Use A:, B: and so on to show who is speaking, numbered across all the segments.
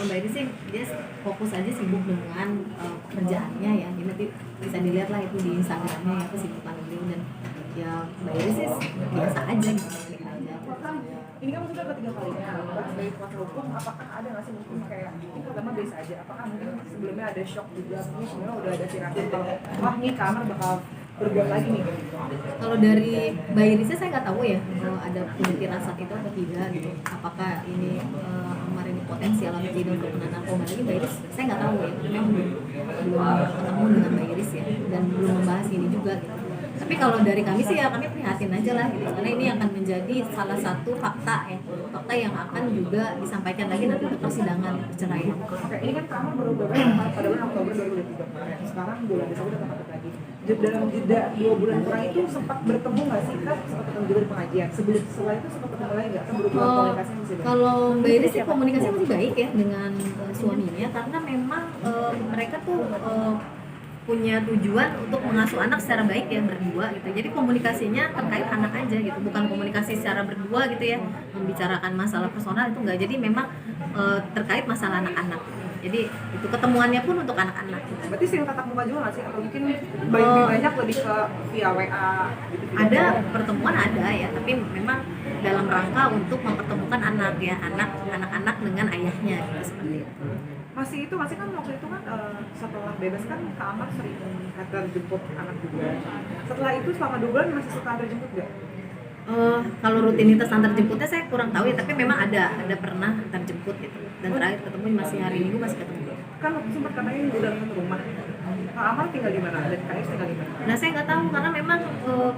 A: kalau Mbak Iris sih dia fokus aja sibuk dengan pekerjaannya ya. Jadi nanti bisa dilihat lah itu di Instagramnya ya kesibukan beliau, dan ya Mbak Iris sih biasa aja gitu aja.
B: Ini kan sudah ketiga kalinya Mbak sebagai kuasa hukum, apakah ada nggak sih mungkin kayak ini pertama biasa aja, apakah mungkin sebelumnya ada shock juga, mungkin sebenarnya udah ada firasat kalau wah nih Kamar bakal berbuat lagi nih?
A: Kalau dari Mbak Irisnya saya nggak tahu ya kalau ada punya firasat itu atau tidak gitu. Apakah ini Amar ini potensial atau tidak untuk kena narkoba lagi, Mbak Iris saya nggak tahu ya. Memang belum ketemu dengan Mbak Iris ya, dan belum membahas ini juga gitu. Tapi kalau dari kami sih ya kami prihatin aja lah gitu, karena ini akan menjadi salah satu fakta yang akan juga disampaikan lagi nanti untuk persidangan perceraian.
B: Oke, ini kan Kamar baru beberapa pada bulan Oktober 2023 kemarin, sekarang bulan Desember udah ketemu lagi. Dalam jeda 2 bulan kurang itu sempat bertemu nggak sih? Kan sempat ketemu juga di pengajian. Setelah itu sempat ketemu lagi nggak? Kan berhubungan komunikasi masih baik.
A: Kalau Mbak Iris sih komunikasi masih baik ya dengan suaminya, karena memang mereka tuh punya tujuan untuk mengasuh anak secara baik ya berdua gitu. Jadi komunikasinya terkait anak aja gitu, bukan komunikasi secara berdua gitu ya, membicarakan masalah personal itu enggak. Jadi memang terkait masalah anak-anak. Jadi itu ketemuannya pun untuk anak-anak gitu.
B: Berarti sering tatap muka juga nggak sih? Atau mungkin lebih banyak lebih ke via WA gitu?
A: Ada pertemuan ada ya, tapi memang dalam rangka untuk mempertemukan anak ya, anak-anak dengan ayahnya gitu, seperti itu.
B: Masih kan waktu itu kan setelah bebas kan Kak Amar sering antar jemput anak juga. Setelah itu selama 2 bulan masih suka antar jemput nggak?
A: Kalau rutinitas antar jemputnya saya kurang tahu ya, tapi memang ada pernah antar jemput gitu. Dan terakhir ketemu masih hari Minggu masih ketemu.
B: Kan waktu sempat katanya udah satu rumah. Kak Amar tinggal di mana? Dan Kak Is tinggal di mana?
A: Nah saya nggak tahu karena memang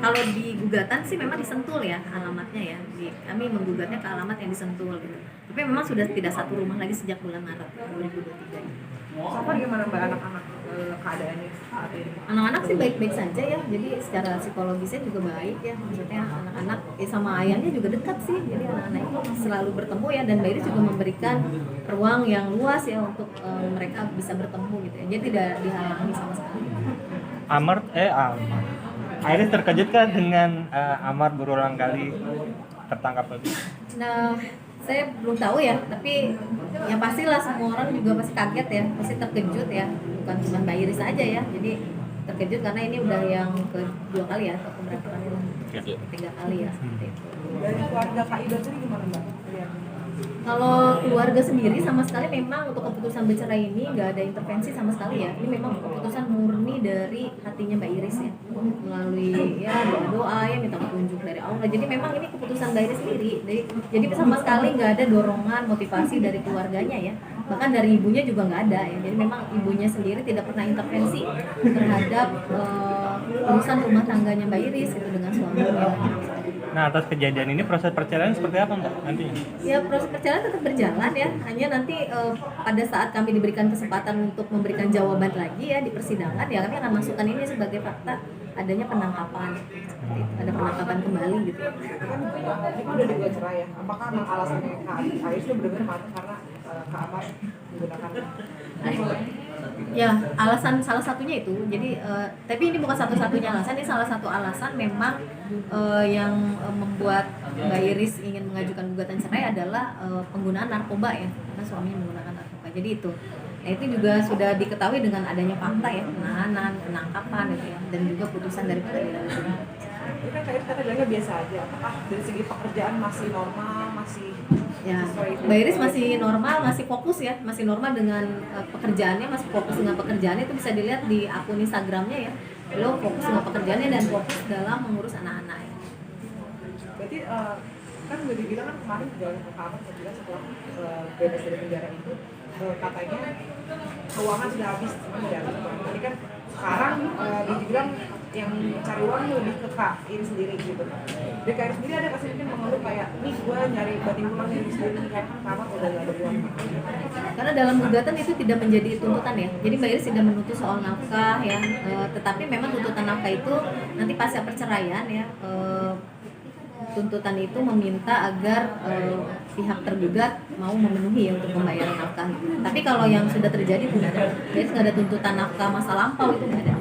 A: kalau di gugatan sih memang di Sentul ya alamatnya ya. Kami menggugatnya ke alamat yang di Sentul gitu. Tapi memang sudah tidak satu rumah lagi sejak bulan Maret 2023 ini.
B: Apa gimana Mbak anak-anak keadaannya saat ini?
A: Anak-anak sih baik-baik saja ya, jadi secara psikologisnya juga baik ya, maksudnya anak-anak sama ayahnya juga dekat sih, jadi anak-anak itu selalu bertemu ya, dan Mbak Iris juga memberikan ruang yang luas ya untuk mereka bisa bertemu gitu ya, jadi tidak dihalangi sama sekali.
C: Amar. Iris terkejut kan dengan Amar berulang kali tertangkap lagi?
A: Nah, saya belum tahu ya, tapi yang pastilah semua orang juga pasti kaget ya, pasti terkejut ya, bukan cuma Mbak Iris aja ya, jadi terkejut karena ini udah yang kedua kali ya, atau berapa kali lah, ketiga kali ya seperti itu.
B: Dari keluarga Kak Ida sendiri gimana Mbak?
A: Kalau keluarga sendiri sama sekali memang untuk keputusan bercerai ini nggak ada intervensi sama sekali ya, ini memang keputusan murni dari hatinya Mbak Iris ya, melalui ya doa ya, minta petunjuk dari Allah. Jadi memang ini keputusan Mbak Iris sendiri, jadi sama sekali nggak ada dorongan motivasi dari keluarganya ya, bahkan dari ibunya juga nggak ada ya. Jadi memang ibunya sendiri tidak pernah intervensi terhadap urusan rumah tangganya Mbak Iris itu dengan suaminya.
C: Nah, atas kejadian ini proses perceraian seperti apa Mbak nantinya?
A: Ya proses perceraian tetap berjalan ya, hanya nanti pada saat kami diberikan kesempatan untuk memberikan jawaban lagi ya di persidangan ya, kami akan masukkan ini sebagai fakta adanya penangkapan seperti itu, ada penangkapan kembali gitu ya.
B: Ini kan udah dibuat cerai ya, apakah memang alasannya Kak Ais itu benar-benar mati karena Kak Amar menggunakan
A: ya alasan salah satunya itu, jadi tapi ini bukan satu-satunya alasan, ini salah satu alasan memang yang membuat Mbak Iris ingin mengajukan gugatan cerai adalah penggunaan narkoba ya, karena suaminya menggunakan narkoba. Jadi itu, nah itu juga sudah diketahui dengan adanya fakta ya, penahanan, penangkapan gitu ya, dan juga putusan dari pengadilan.
B: Ini kan Kak Iris kata bilangnya biasa aja, apakah dari segi pekerjaan masih normal, masih
A: ya, Mbak Iris masih normal, masih fokus ya, masih normal dengan pekerjaannya, masih fokus dengan pekerjaannya, itu bisa dilihat di akun Instagramnya ya, beliau fokus dengan pekerjaannya dan fokus dalam mengurus anak-anak ya.
B: Berarti kan udah dibilang kan kemarin jalan ke Kamar bilang setelah bebas dari penjara itu katanya keuangan sudah habis penjara. Jadi kan sekarang dibilang yang cari uang lebih ke Kak Iris sendiri gitu. Dari Kak Iris sendiri ada kasih mungkin mengeluh kayak nih gue nyari banting tulang diri sendiri kayak kan Kamar udah gak ada uang.
A: Karena dalam gugatan itu tidak menjadi tuntutan ya, jadi Mbak Iris tidak menuntut soal nafkah ya, tetapi memang tuntutan nafkah itu nanti pasca perceraian ya, tuntutan itu meminta agar pihak tergugat mau memenuhi ya untuk pembayaran nafkah itu. Tapi kalau yang sudah terjadi tidak ada, jadi nggak ada tuntutan nafkah masa lampau, itu nggak ada.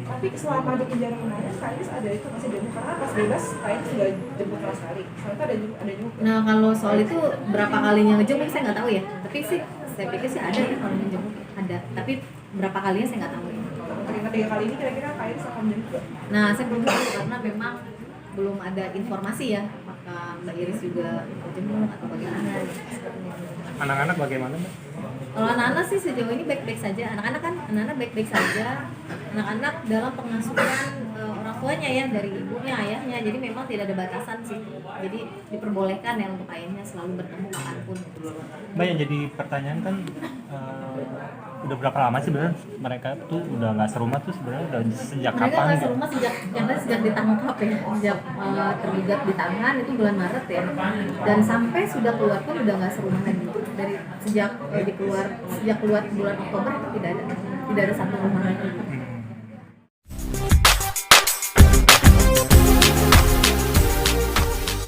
B: Tapi selama di penjara kemarin Kak Iris ada itu masih jemput, karena pas bebas Kak Iris nggak jemput sama sekali. Soalnya ada jemput.
A: Nah kalau soal itu berapa kalinya ngejemput saya nggak tahu ya, tapi sih saya pikir sih ada ya kalau menjenguk ada, tapi berapa kalinya saya nggak tahu ya.
B: Terima 3 kali ini kira-kira Kak Iris akan menjadi juga.
A: Nah saya belum tahu karena memang belum ada informasi ya apakah Mbak Iris juga menjenguk atau bagaimana.
C: Anak-anak bagaimana Mbak?
A: Kalau anak-anak sih sejauh ini baik-baik saja. Anak-anak baik-baik saja. Anak-anak dalam pengasuhan orang tuanya ya, dari ibunya, ayahnya. Jadi memang tidak ada batasan sih. Jadi diperbolehkan ya untuk ayahnya selalu bertemu kapanpun.
C: Mbak, yang jadi pertanyaan kan udah berapa lama sih sebenarnya mereka tuh udah nggak serumah tuh sebenarnya udah sejak
A: Mereka
C: kapan
A: nggak
C: gitu?
A: serumah sejak ditangkap ya, sejak tergugat ditahan itu bulan Maret ya, dan sampai sudah keluar pun udah nggak serumah lagi. Dari sejak keluar bulan Oktober itu tidak ada satu rumah lagi.